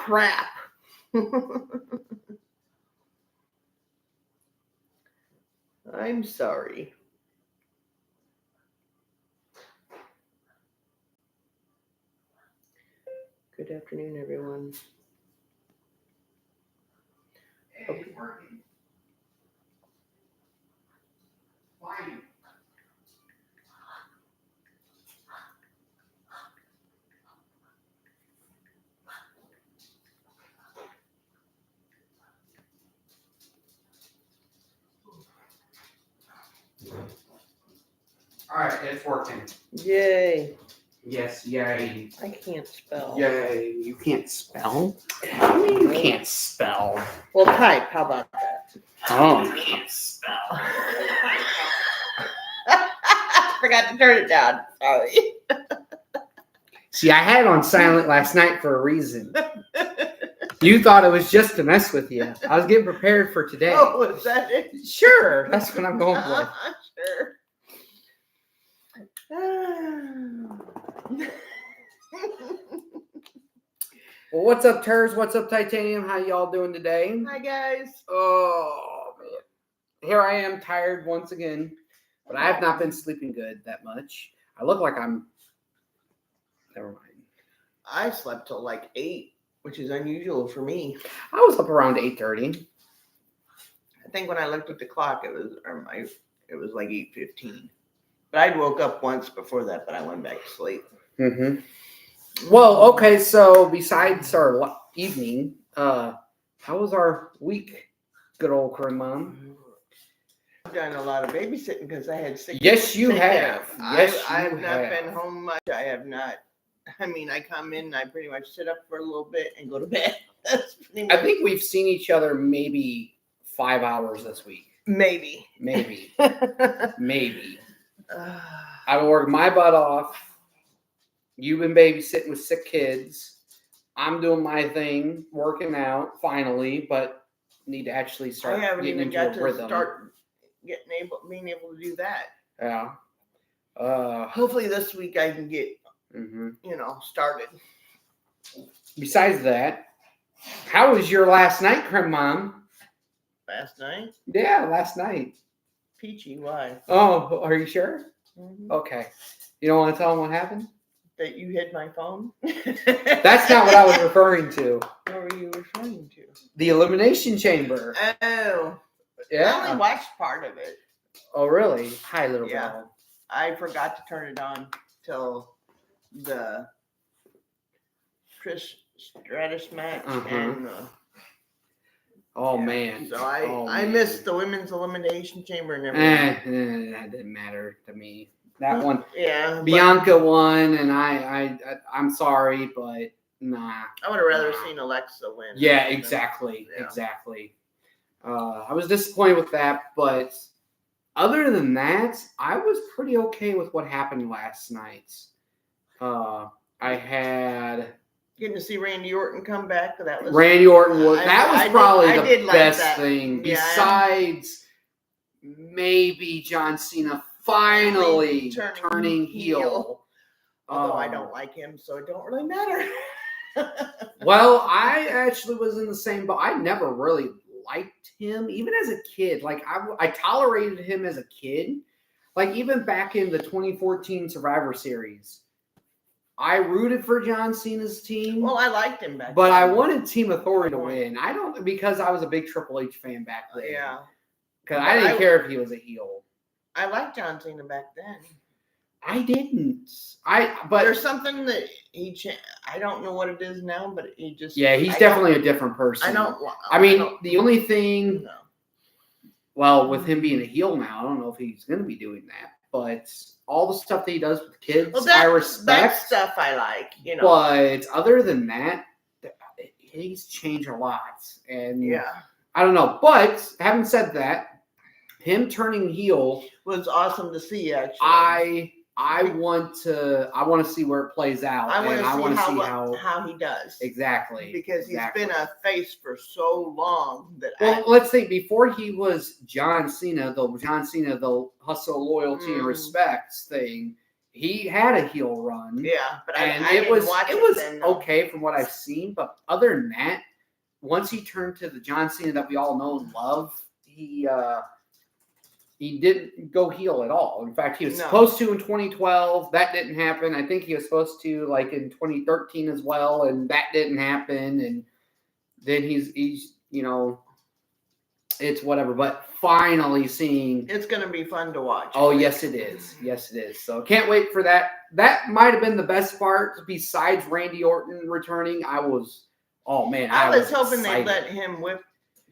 crap. I'm sorry. Good afternoon, everyone. Hey, it's working. Why? All right, it's working. Yay. Yes, yay. I can't spell. Yay. You can't spell? What do you mean you can't spell? Well, type. How about that? Oh, you can't spell. Forgot to turn it down. Sorry. See, I had it on silent last night for a reason. You thought it was just to mess with you. I was getting prepared for today. Oh, was that it? Sure, that's what I'm going with. Sure. Well, what's up, Turs? What's up, Titanium? How y'all doing today? Hi, guys. Oh, man. Here I am, tired once again. But I have not been sleeping good that much. I look like I'm... Never mind. I slept till like 8, which is unusual for me. I was up around 8:30. I think when I looked at the clock, it was like 8:15. But I'd woke up once before that, but I went back to sleep. Mm-hmm. Well, okay, so besides our evening, how was our week, good old Corinne Mom? I've done a lot of babysitting because I had sick. Yes, you sick have. kids. Yes, I you have not have. been home much. I have not. I mean, I come in and I pretty much sit up for a little bit and go to bed. That's pretty much. I think we've seen each other maybe 5 hours this week. Maybe. Maybe. I've worked my butt off. You've been babysitting with sick kids. I'm doing my thing, working out finally, but need to actually start getting into a rhythm. Start being able to do that. Yeah. Hopefully this week I can get started. Besides that, how was your last night, Creme Mom? Last night? Yeah, last night. Peachy, why? Oh, are you sure? Mm-hmm. Okay. You don't want to tell them what happened? That you hid my phone? That's not what I was referring to. What were you referring to? The Elimination Chamber. Oh. Yeah. I only watched part of it. Oh, really? Hi, little girl. I forgot to turn it on till the Trish Stratus match. And man. So I missed the women's elimination chamber and everything. That didn't matter to me. That one. Yeah. Bianca won, and I'm sorry, but nah. I would have rather seen Alexa win. Yeah, exactly. Yeah. Exactly. I was disappointed with that, but other than that, I was pretty okay with what happened last night. I had getting to see Randy Orton come back. That was Randy Orton was probably the best thing. Yeah, besides maybe John Cena finally turning heel. Although I don't like him, so it don't really matter. Well, I actually was in the same boat. I never really liked him, even as a kid. Like I tolerated him as a kid. Like even back in the 2014 Survivor Series, I rooted for John Cena's team. Well, I liked him back then. But I wanted Team Authority to win. Because I was a big Triple H fan back then. Yeah. Because I didn't care if he was a heel. I liked John Cena back then. I didn't. But there's something that I don't know what it is now, but he just. Yeah, he's definitely a different person. The only thing. No. Well, with him being a heel now, I don't know if he's going to be doing that. But all the stuff that he does with kids, I respect. That stuff I like, But other than that, he's changed a lot. And I don't know. But having said that, him turning heel was awesome to see. Actually, I want to see where it plays out. I want to see how he does. Exactly. Because he's been a face for so long that. Well, let's think. Before he was John Cena, the hustle, loyalty, and respect thing, he had a heel run. Yeah, but And I it didn't was watch it was then, no. okay from what I've seen, but other than that, once he turned to the John Cena that we all know and love, he didn't go heel at all. In fact, he was supposed to in 2012. That didn't happen. I think he was supposed to like in 2013 as well, and that didn't happen. And then he's it's whatever. But finally seeing it's going to be fun to watch. Oh, yes, it is. Yes, it is. So can't wait for that. That might have been the best part besides Randy Orton returning. I was hoping excited. They let him whip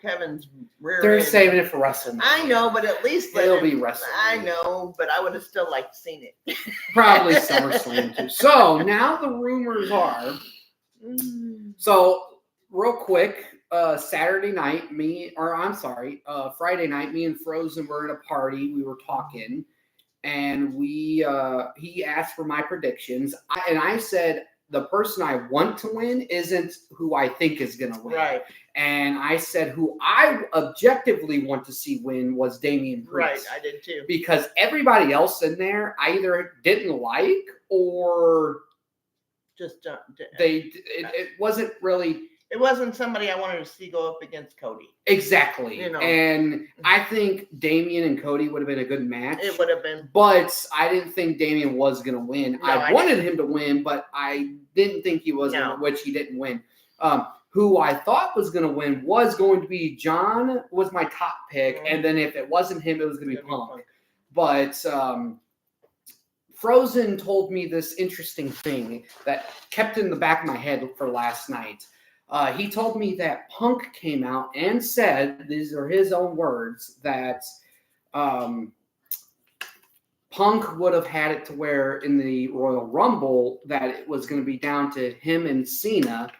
Kevin's rear end. They're saving it for WrestleMania. I know, but at least it'll be WrestleMania. I know, but I would have still liked to seen it. Probably SummerSlam too. So now the rumors are. So real quick, Friday night, me and Frozen were at a party. We were talking, and he asked for my predictions, and I said the person I want to win isn't who I think is going to win. Right. And I said who I objectively want to see win was Damian Priest. Right, I did too. Because everybody else in there I either didn't like or just it wasn't really. It wasn't somebody I wanted to see go up against Cody. Exactly. And I think Damian and Cody would have been a good match. It would have been. But I didn't think Damian was going to win. No, I wanted him to win, but I didn't think he was going to, which he didn't win. Who I thought was going to win was going to be John, was my top pick. And then if it wasn't him, it was going to be Punk. But Frozen told me this interesting thing that kept in the back of my head for last night. He told me that Punk came out and said, these are his own words, that Punk would have had it to where in the Royal Rumble that it was going to be down to him and Cena,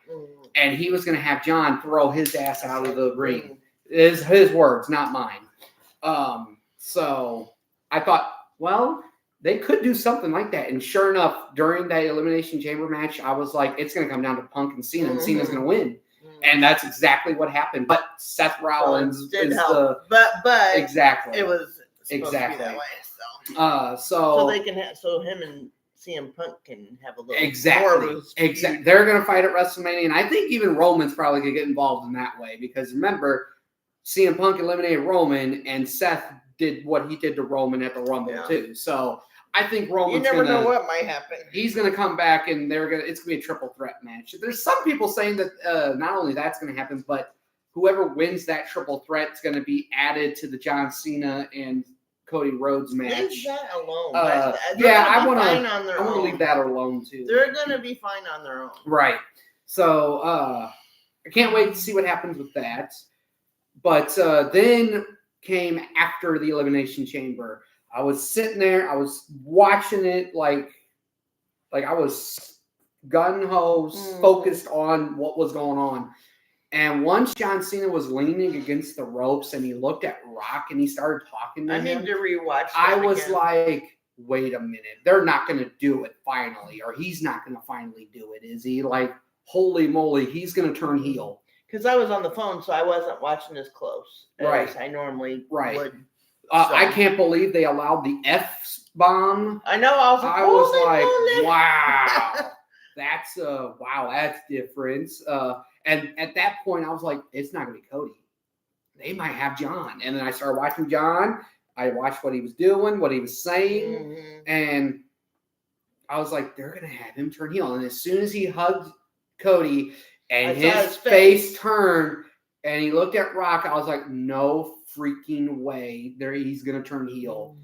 and he was going to have John throw his ass out of the ring. Is his words, not mine. So I thought, well, they could do something like that. And sure enough, during that Elimination Chamber match, I was like, it's going to come down to Punk and Cena, and Cena's going to win. And that's exactly what happened. But Seth Rollins is help. But exactly. It was exactly to be that way. So they can him and CM Punk can have a little exactly. They're going to fight at WrestleMania, and I think even Roman's probably going to get involved in that way because remember, CM Punk eliminated Roman, and Seth did what he did to Roman at the Rumble too. So I think Roman's you never know what might happen. He's going to come back, and it's going to be a triple threat match. There's some people saying that not only that's going to happen, but whoever wins that triple threat is going to be added to the John Cena and Cody Rhodes match. Leave that alone. I want to leave that alone too. They're going to be fine on their own. Right. So I can't wait to see what happens with that. But then came after the Elimination Chamber. I was sitting there. I was watching it like I was gun-ho, focused on what was going on. And once John Cena was leaning against the ropes and he looked at Rock and he started talking to him. I need to rewatch that I was again. like, wait a minute. They're not going to do it finally. Or he's not going to finally do it, is he? Like, holy moly, he's going to turn heel. Because I was on the phone, so I wasn't watching as close as I normally would. I can't believe they allowed the F-bomb. I know. I was like, wow. That's different. And at that point, I was like, it's not going to be Cody. They might have John. And then I started watching John. I watched what he was doing, what he was saying. And I was like, they're going to have him turn heel. And as soon as he hugged Cody and his face turned and he looked at Rock, I was like, no freaking way. He's going to turn heel.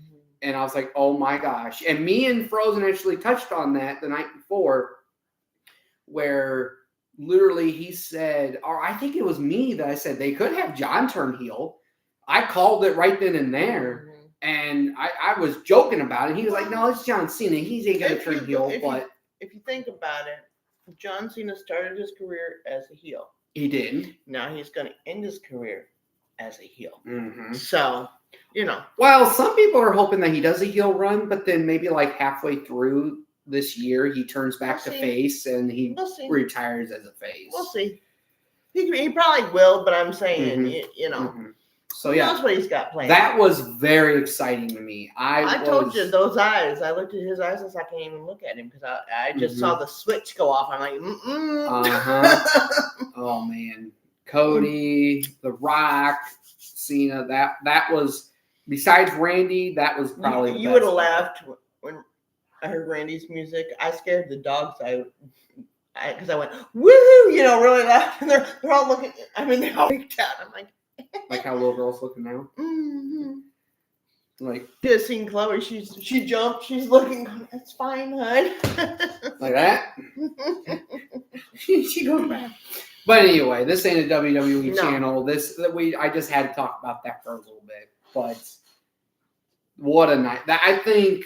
And I was like, oh my gosh. And me and Frozen actually touched on that the night before where literally he said, or I think it was me that I said they could have John turn heel. I called it right then and there. And I was joking about it. He was like, no, it's John Cena. He ain't going to turn heel. But if you think about it, John Cena started his career as a heel. He did. Now he's going to end his career as a heel. So, Well, some people are hoping that he does a heel run, but then maybe like halfway through this year, he turns back to face and he retires as a face. We'll see. He probably will, but I'm saying, So Who yeah, knows what he's got planned? that was very exciting to me. I told you those eyes. I looked at his eyes and I can't even look at him because I just saw the switch go off. I'm like, Oh man, Cody, The Rock, Cena. That was, besides Randy, that was probably the you best would have part. laughed when I heard Randy's music. I scared the dogs. Because I went woohoo, really loud, and they're all looking. I mean, they all freaked out. I'm like how little girls looking now. Mm-hmm. Like, you have seen Chloe. She jumped. She's looking. That's fine, hon. like that. she goes back. But anyway, this ain't a WWE channel. I just had to talk about that for a little bit. But what a night! I think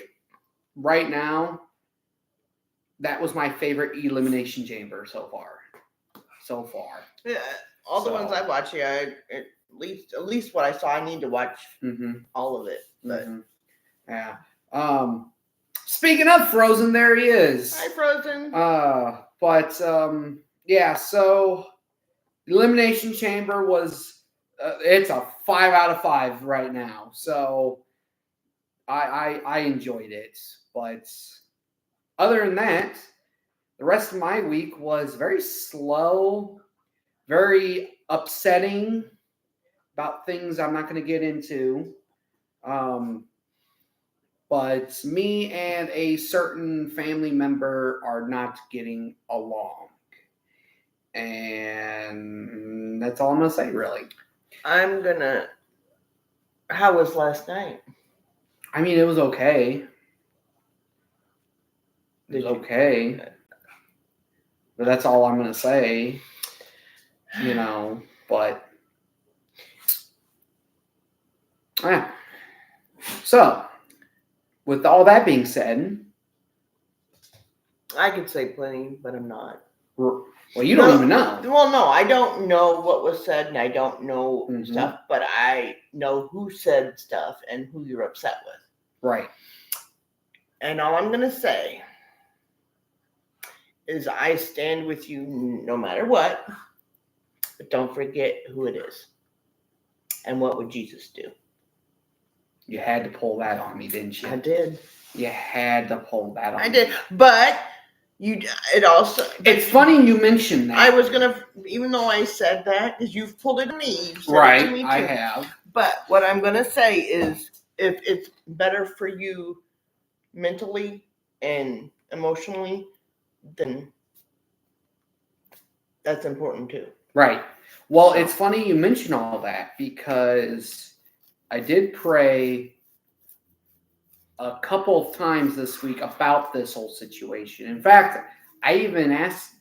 right now that was my favorite Elimination Chamber so far. Yeah, all the ones I've watched. Yeah, at least what I saw. I need to watch all of it. But yeah. Speaking of Frozen, there he is. Hi, Frozen. Yeah. So Elimination Chamber was. It's a 5 out of 5 right now. So I enjoyed it, but other than that, the rest of my week was very slow, very upsetting about things I'm not going to get into. But me and a certain family member are not getting along. And that's all I'm going to say, really. How was last night? I mean, it was okay. Okay. But that's all I'm going to say. But. Yeah. So, with all that being said. I could say plenty, but I'm not. Well, you don't even know. Well, no, I don't know what was said, and I don't know stuff, but I know who said stuff and who you're upset with. Right. And all I'm going to say is I stand with you no matter what, but don't forget who it is. And what would Jesus do? You had to pull that on me, didn't you? I did. You had to pull that on me. I did. But it's funny you mentioned that. I was going to, even though I said that, because you've pulled it on me. Right, it to me too. I have. But what I'm going to say is if it's better for you mentally and emotionally, then that's important too. Right. Well, it's funny you mention all that because I did pray a couple of times this week about this whole situation. In fact, I even asked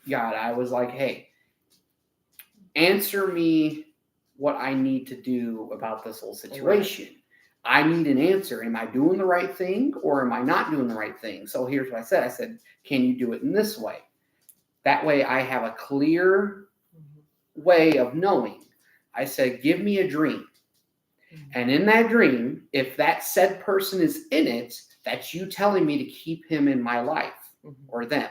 God, I was like, hey, answer me what I need to do about this whole situation. Right. I need an answer. Am I doing the right thing or am I not doing the right thing? So here's what I said. I said, can you do it in this way? That way I have a clear way of knowing. I said, give me a dream. And in that dream, if that said person is in it, that's you telling me to keep him in my life or them.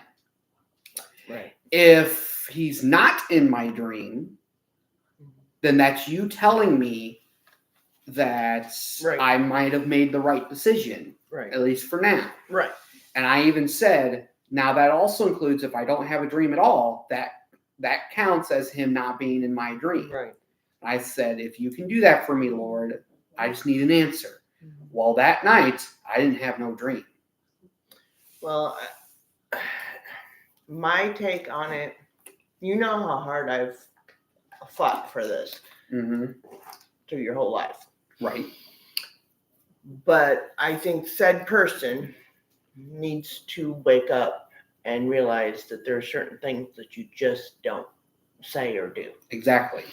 Right. If he's not in my dream, then that's you telling me that I might have made the right decision, at least for now. Right. And I even said, now that also includes if I don't have a dream at all, that counts as him not being in my dream. Right. I said, if you can do that for me, Lord, I just need an answer. Well, that night, I didn't have no dream. Well, my take on it, you know how hard I've fought for this through your whole life. Right. But I think said person needs to wake up and realize that there are certain things that you just don't say or do. Exactly.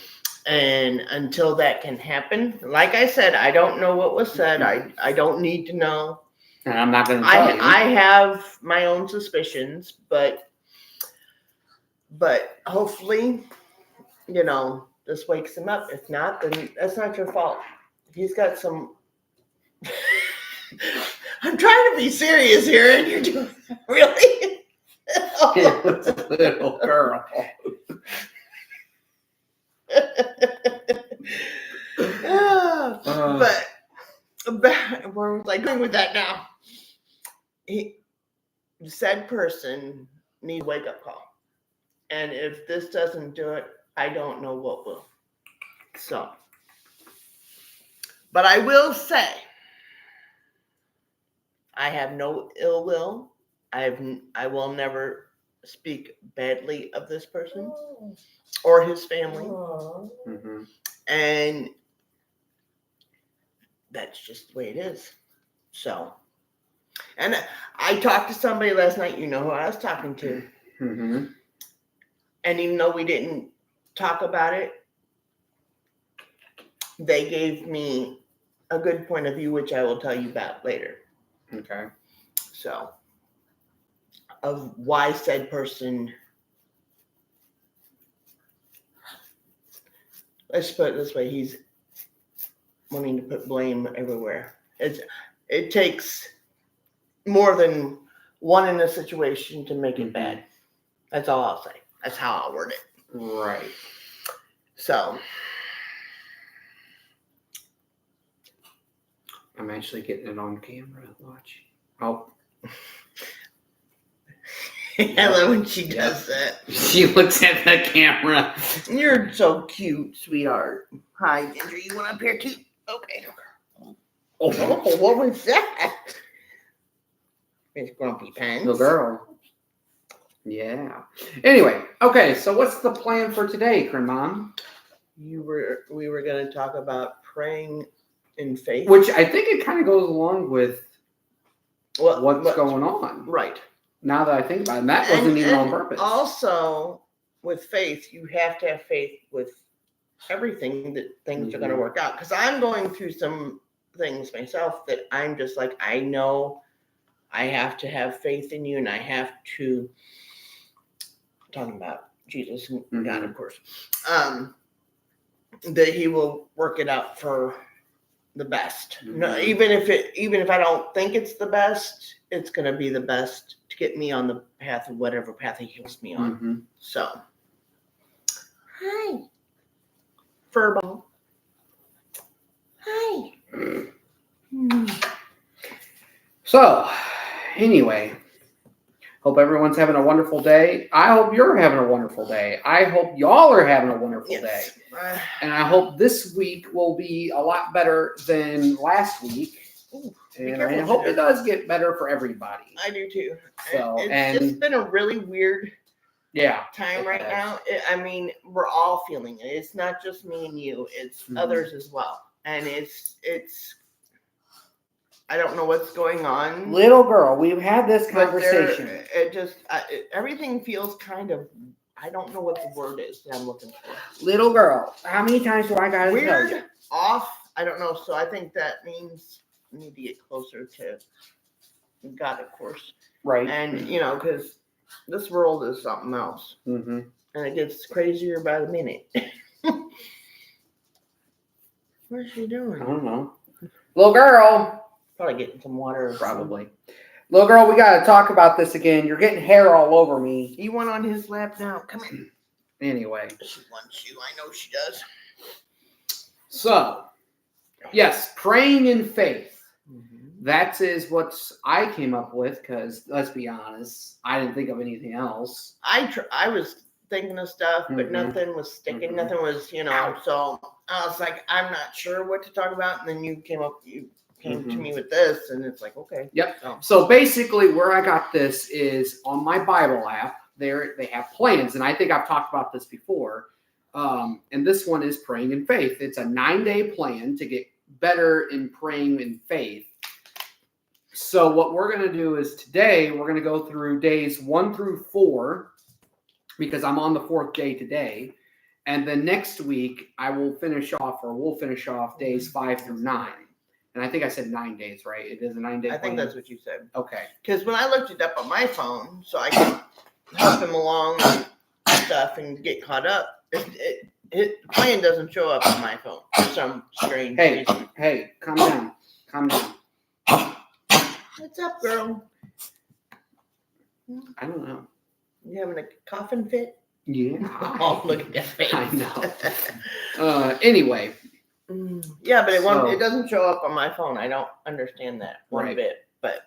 And until that can happen, like I said, I don't know what was said. I don't need to know. And I'm not going to tell you. I have my own suspicions, but hopefully, this wakes him up. If not, then that's not your fault. He's got some... I'm trying to be serious here, and you're doing... Really? Little girl. we're like going with that now. The said person needs a wake up call, and if this doesn't do it, I don't know what will. So, but I will say, I have no ill will. I will never speak badly of this person or his family, and that's just the way it is. So, and I talked to somebody last night. You know who I was talking to, and even though we didn't talk about it, they gave me a good point of view, which I will tell you about later. Okay. So, of why said person, let's put it this way, he's wanting to put blame everywhere. It takes more than one in a situation to make it bad. That's all I'll say. That's how I'll word it. Right. So, I'm actually getting it on camera. Watch. Oh. I love when she does that. She looks at the camera. You're so cute, sweetheart. Hi, Ginger. You want up here too? Okay. Oh, what was that? Miss Grumpy Pants. The girl. Yeah. Anyway, okay. So what's the plan for today, Mom? We were going to talk about praying in faith, which I think it kind of goes along with what's going on. Right. Now that I think about it, and that wasn't even on purpose. Also, with faith, you have to have faith with everything that things are going to work out. Because I'm going through some things myself that I'm just like, I know I have to have faith in you, and I have to, talking about Jesus and God, of course, that he will work it out for the best. No, even if I don't think it's the best, it's going to be the best to get me on the path of whatever path he wants me on. So, hi, Furball. Hi. So, anyway, hope everyone's having a wonderful day. I hope you're having a wonderful day. I hope y'all are having a wonderful day. And I hope this week will be a lot better than last week. And I hope it does get better for everybody. I do too. So, it's just been a really weird time right now. I mean, we're all feeling it. It's not just me and you. It's others as well. And it's I don't know what's going on. Little girl, we've had this conversation. Everything feels kind of, I don't know what the word is that I'm looking for. Little girl, how many times do I got to tell you? Weird, off, I don't know. So I think that means we need to get closer to God, of course. Right. And, because this world is something else. And it gets crazier by the minute. What's she doing? I don't know. Little girl. Probably getting some water. Probably. Little girl, we got to talk about this again. You're getting hair all over me. You want on his lap now? Come here. Anyway. She wants you. I know she does. So, yes, praying in faith. That is what I came up with because, let's be honest, I didn't think of anything else. I was thinking of stuff, but nothing was sticking. Nothing was, so I was like, I'm not sure what to talk about. And then you came to me with this, and it's like, okay. Yep. So basically where I got this is on my Bible app. They have plans, and I think I've talked about this before. And this one is praying in faith. It's a 9-day plan to get better in praying in faith. So what we're going to do is today we're going to go through days 1 through 4 because I'm on the 4th day today. And then next week we'll finish off days 5 through 9. And I think I said 9 days, right? It is a 9-day plan. I think that's what you said. Okay. Because when I looked it up on my phone, so I can help him along and stuff and get caught up, the plan doesn't show up on my phone for some strange reason. Hey, calm down. Calm down. What's up, girl? I don't know. You having a coughing fit? Yeah. Oh, look at that face. I know. Anyway. Yeah, but So- it doesn't show up on my phone. I don't understand that one Right. bit. But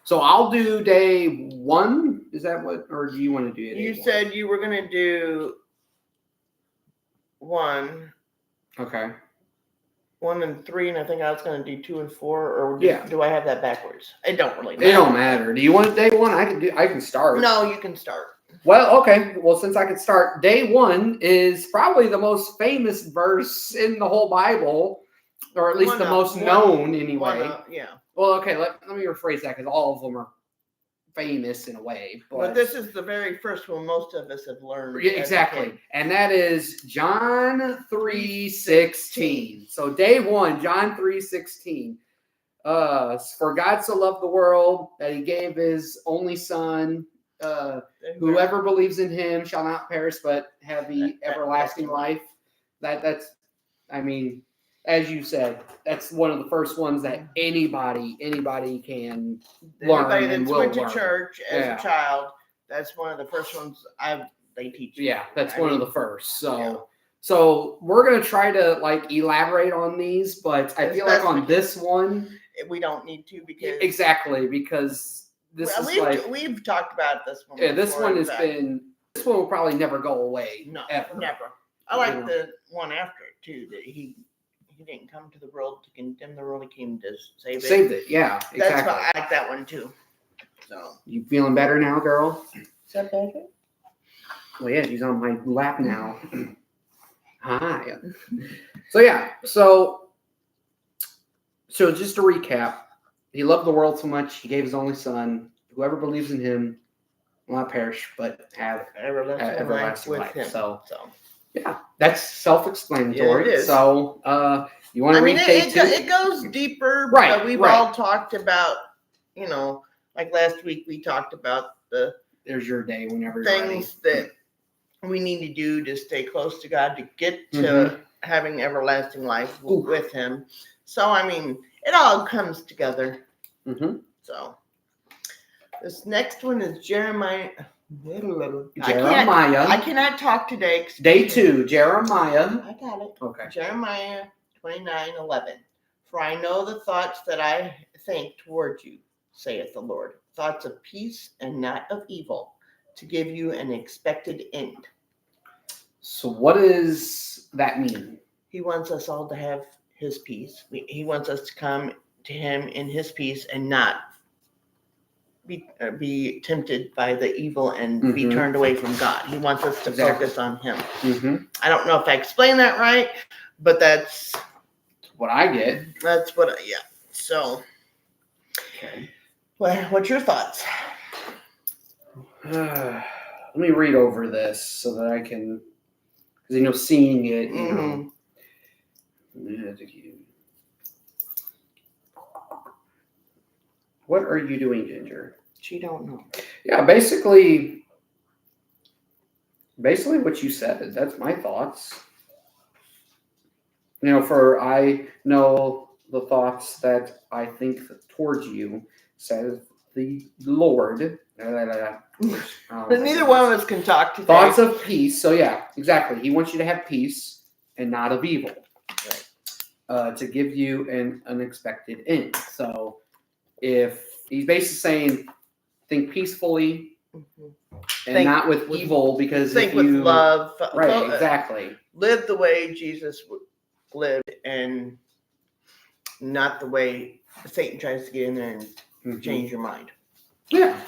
So I'll do day 1. Is that what, or do you want to do it? you said you were gonna do 1, Okay. 1 and 3, and I think I was gonna do 2 and 4. Or Yeah. do I have that backwards? It don't really matter. It don't matter. Do you want day 1? I can start. No, you can start. Well, okay. Well, since I can start, day 1 is probably the most famous verse in the whole Bible, or at least One the of- most one- known anyway. Yeah. Well, okay. Let me rephrase that because all of them are famous in a way. But this is the very first one most of us have learned. Yeah, as a exactly. kid. And that is John 3:16. So day 1, John 3:16. For God so loved the world that he gave his only son. Whoever believes in him shall not perish but have the everlasting life. That's, I mean, as you said, that's one of the first ones that anybody can learn Anybody and that's will went to learn. church as Yeah. a child, that's one of the first ones they teach. you. Yeah, that's I one mean, of the first. yeah. So we're gonna try to like elaborate on these, but I As feel like best on we this one, we don't need to because exactly because this well, is we've talked about this one. yeah, this before, one in has fact. been this one will probably never go away. No, ever. never. I like You know. the one after it too. That he didn't come to the world to condemn the world. He came to save it. Saved it, yeah, That's exactly. why I like that one too. So You feeling better now, girl? is that better? Well, yeah, she's on my lap now. Hi. So yeah, so just to recap, he loved the world so much, he gave his only son. Whoever believes in him will not perish, but have everlasting life. him. So So yeah, that's self-explanatory. Yeah, it is. So you want to read day 2? it goes deeper. Right, But we've right. all talked about, like last week we talked about the There's your day whenever you're ready. things that we need to do to stay close to God to get to Mhm. having everlasting life Ooh. with Him. So I mean, it all comes together. Mhm. So this next one is Jeremiah. Jeremiah. I cannot talk today. excuse Day me. 2, Jeremiah. I got it. Okay. Jeremiah 29:11. For I know the thoughts that I think toward you, saith the Lord, thoughts of peace and not of evil, to give you an expected end. So what does that mean? He wants us all to have His peace. He wants us to come to Him in His peace and not be tempted by the evil and be Mhm. turned away from God. He wants us to Exactly. focus on Him. Mm-hmm. I don't know if I explained that right, but that's What I get. yeah. So, Okay. what's your thoughts? Let me read over this so that I can, because seeing it, Mhm. What are you doing, Ginger? She don't know. Yeah, basically what you said. That's my thoughts. For I know the thoughts that I think towards you, says the Lord. But neither one of us can talk today. Thoughts of peace. So yeah, exactly. He wants you to have peace and not of evil. Right. To give you an unexpected end. So if he's basically saying, think peacefully Mhm. and not with evil, because Think if with you love. right, exactly. Live the way Jesus lived, and not the way Satan tries to get in there and Mhm. change your mind. Yeah.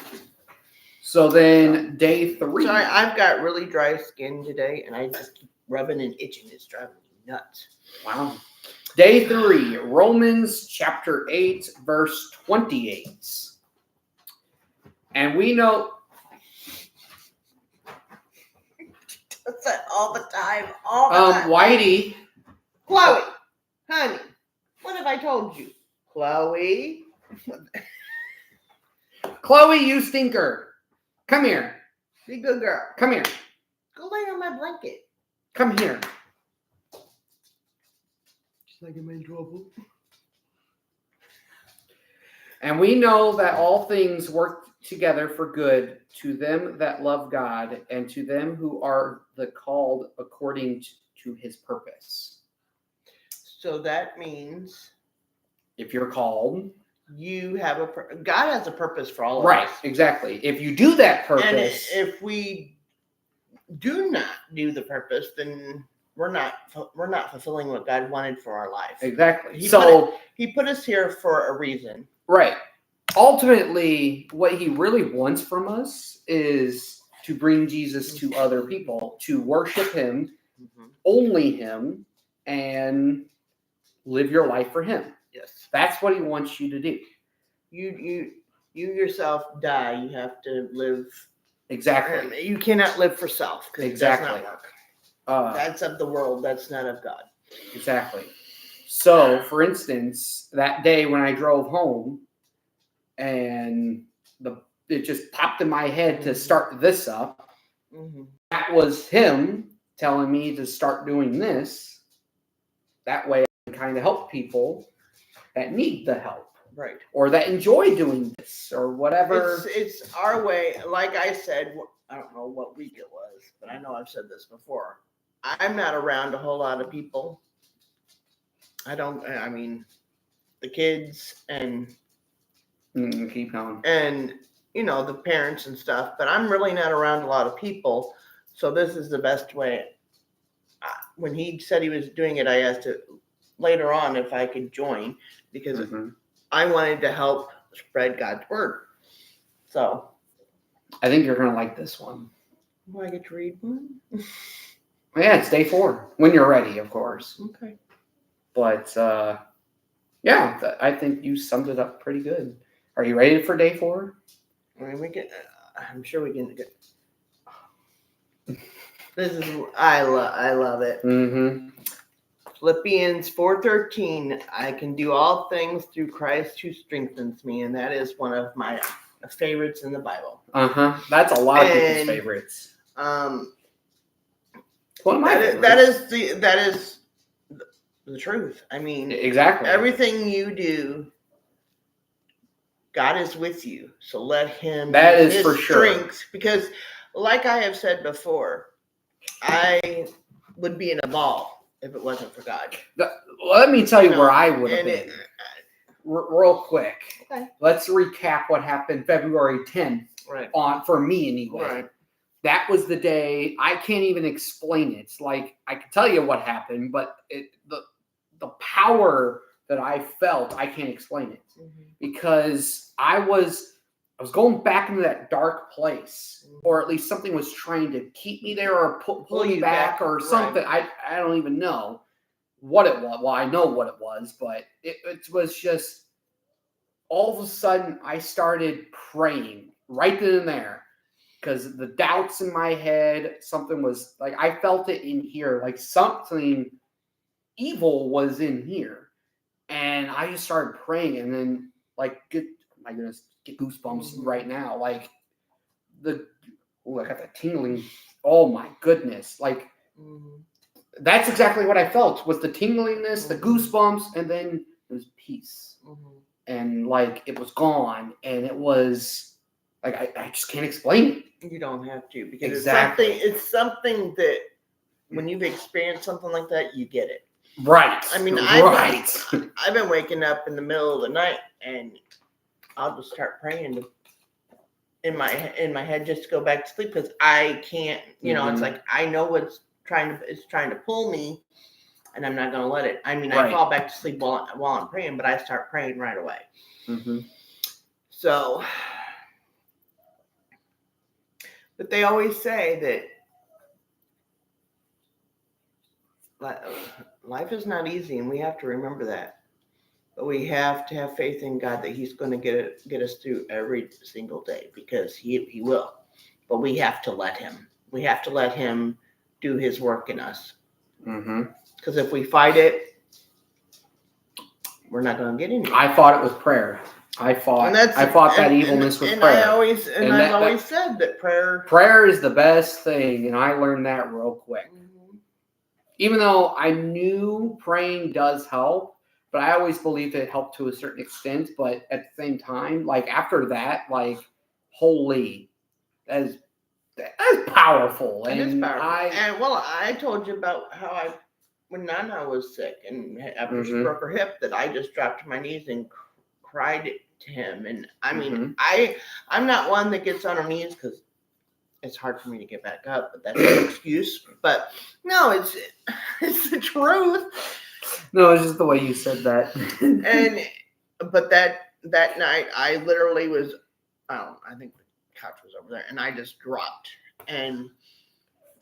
So then day 3. Sorry, I've got really dry skin today, and I just keep rubbing and itching. It's driving me nuts. Wow. Day 3, Romans chapter 8, verse 28. And we know. That's that all the time. All the time. Whitey. Chloe, honey, what have I told you? Chloe. Chloe, you stinker. Come here. Be a good girl. Come here. Go lay on my blanket. Come here. She's like, am I in trouble? And we know that all things work together for good to them that love God and to them who are the called according to his purpose. So that means If you're called, you have God has a purpose for all of right? us. Exactly. If you do that purpose, And if we do not do the purpose, then we're not fulfilling what God wanted for our life. exactly. He put us here for a reason. Right. Ultimately, what he really wants from us is to bring Jesus to other people, to worship him, only him, and live your life for him. Yes. That's what he wants you to do. You yourself die. You have to live. Exactly. You cannot live for self because Exactly. it does not work. That's of the world. That's not of God. Exactly. So, for instance, that day when I drove home, and it just popped in my head to start this up. That was him telling me to start doing this. That way I can kind of help people that need the help. Right. Or that enjoy doing this or whatever. It's our way. Like I said, I don't know what week it was, but I know I've said this before. I'm not around a whole lot of people. I mean, the kids and keep going. And, the parents and stuff, but I'm really not around a lot of people. So this is the best way. When he said he was doing it, I asked it later on if I could join because I wanted to help spread God's word. So I think you're going to like this one. Do I get to read one? Yeah, it's day 4 when you're ready, of course. Okay. But yeah, I think you summed it up pretty good. Are you ready for day 4? I mean, I'm sure we can get. This is I love it. Philippians 4:13. I can do all things through Christ who strengthens me, and that is one of my favorites in the Bible. That's a lot of people's favorites. One of my favorites. That is the truth. I mean, exactly. Everything you do, God is with you. So let him that is his for strength, sure. Because like I have said before, I would be in a ball if it wasn't for God. Let me tell you where I would have been. Real quick. Okay. Let's recap what happened February 10th. Right. For me anyway. Right. That was the day. I can't even explain it. It's like I can tell you what happened, but the power that I felt, I can't explain it. Because I was going back into that dark place, or at least something was trying to keep me there or pull me back or something. Right. I don't even know what it was. Well, I know what it was, but it was just all of a sudden I started praying right then and there because the doubts in my head, something was like, I felt it in here, like something evil was in here. And I just started praying, and then my goodness, get goosebumps right now. Like I got the tingling. Oh my goodness. Like that's exactly what I felt was the tinglingness, the goosebumps, and then it was peace. And like it was gone, and it was like I just can't explain it. You don't have to, because exactly. It's something that when you've experienced something like that, you get it. Right. I mean, I've been waking up in the middle of the night, and I'll just start praying in my head just to go back to sleep because I can't. It's like I know what's trying to pull me, and I'm not going to let it. I mean, I fall back to sleep while I'm praying, but I start praying right away. So, but they always say that life is not easy, and we have to remember that. But we have to have faith in God that he's going to get us through every single day, because he will. But we have to let him. We have to let him do his work in us. Because if we fight it, we're not going to get anywhere. I thought it was prayer. I fought that evilness with prayer. I've always said that prayer is the best thing, and I learned that real quick. Even though I knew praying does help, but I always believed it helped to a certain extent. But at the same time, like after that, like holy, that is powerful. It is powerful. I told you about how when Nana was sick and after she Mhm. broke her hip, that I just dropped to my knees and cried to him. And I mean, Mhm. I'm not one that gets on her knees because it's hard for me to get back up, but that's an excuse. But no, it's the truth. No, it's just the way you said that. And but that night I literally was, I think the couch was over there, and I just dropped. And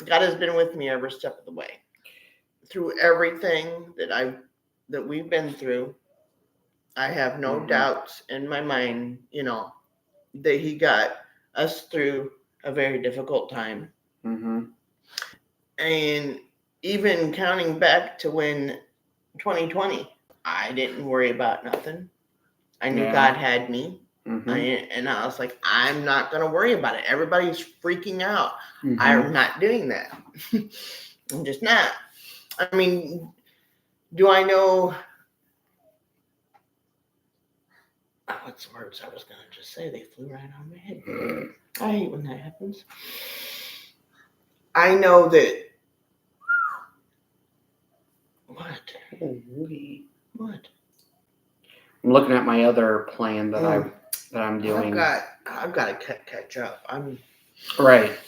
God has been with me every step of the way through everything that we've been through. I have no Mhm. doubts in my mind, that He got us through a very difficult time. Mhm. And even counting back to when 2020, I didn't worry about nothing. I knew Yeah. God had me. Mhm. And I was like, I'm not going to worry about it. Everybody's freaking out. Mhm. I'm not doing that. I'm just not. I mean, do I know what's the words I was going to just say? They flew right on my head. I hate when that happens. I know that. What? What? I'm looking at my other plan that I'm doing. I've got to catch up. Right.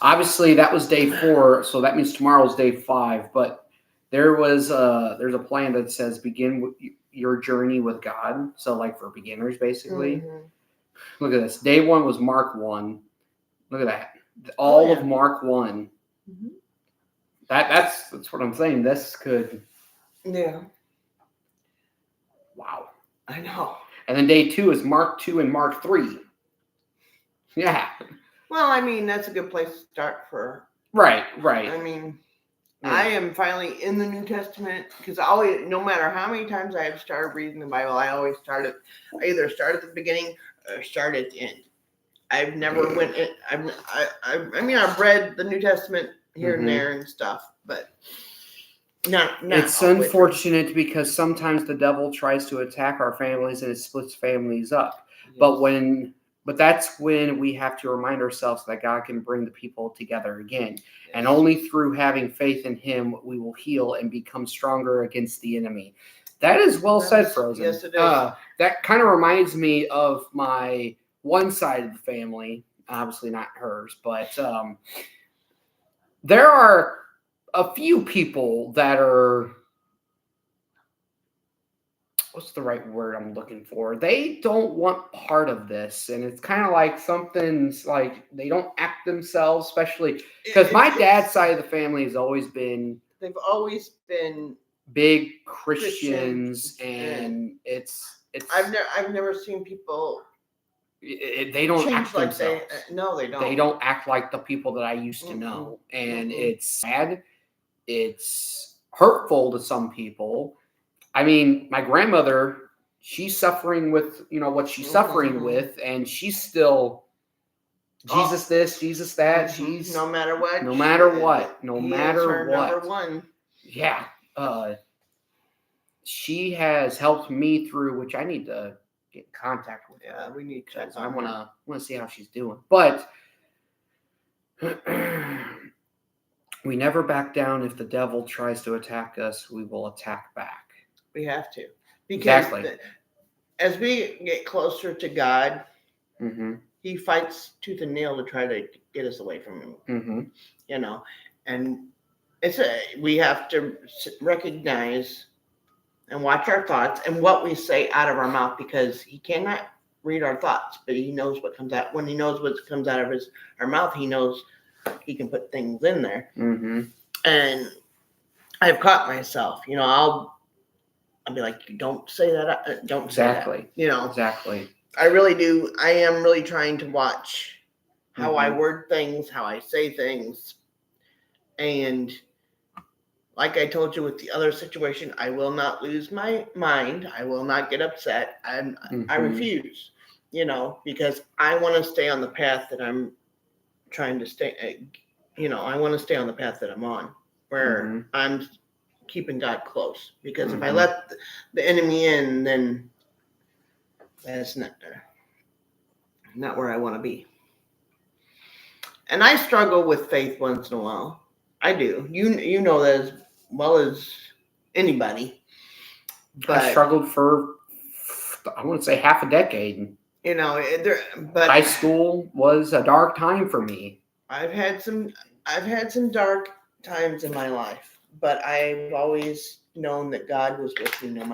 Obviously, that was day 4, so that means tomorrow's day 5. But there's a plan that says begin with your journey with God. So like for beginners, basically. Mm-hmm. Look at this. Day 1 was Mark 1. Look at that. All of Mark 1. Mm-hmm. That's what I'm saying. This could. Yeah. Wow. I know. And then day 2 is Mark 2 and Mark 3. Yeah. Well, I mean, that's a good place to start for. Right. I mean, yeah. I am finally in the New Testament because no matter how many times I have started reading the Bible, I always I either start at the beginning or start at the end. I've never went. I mean, I've read the New Testament here and there and stuff, but not. It's unfortunate because sometimes the devil tries to attack our families and it splits families up. Yes. But that's when we have to remind ourselves that God can bring the people together again. Yes. And only through having faith in Him we will heal and become stronger against the enemy. That is well said, Frozen. Yes, it is. That kind of reminds me of my one side of the family, obviously not hers, but there are a few people that are, what's the right word I'm looking for? They don't want part of this. And it's kind of like something's like they don't act themselves, especially because my dad's side of the family has always been. They've always been big Christians, and it's. I've never seen people. They don't act like themselves. No, they don't. They don't act like the people that I used to know. And it's sad. It's hurtful to some people. I mean, my grandmother, she's suffering with, what she's suffering with, and she's still Jesus this, Jesus that. She's no matter what. No matter what. Number one. Yeah. She has helped me through, which I need to get in contact with her. Yeah, we need to. I want to see how she's doing. But we never back down. If the devil tries to attack us, we will attack back. We have to. Because exactly. As we get closer to God, He fights tooth and nail to try to get us away from Him. And we have to recognize and watch our thoughts and what we say out of our mouth, because He cannot read our thoughts, but He knows what comes out. When He knows what comes out of our mouth, He knows He can put things in there. And I've caught myself, I'll be like, don't say that. Don't say that. Exactly. I really do. I am really trying to watch how I word things, how I say things. And like I told you with the other situation, I will not lose my mind. I will not get upset. I refuse, because I want to stay on the path that I'm trying to stay. I want to stay on the path that I'm on, where I'm keeping God close. Because if I let the enemy in, then that's not where I want to be. And I struggle with faith once in a while. I do. You know that as well as anybody. I But struggled for, I want to say, half a decade. you know, High school was a dark time for me. I've had some dark times in my life, but I've always known that God was with me no matter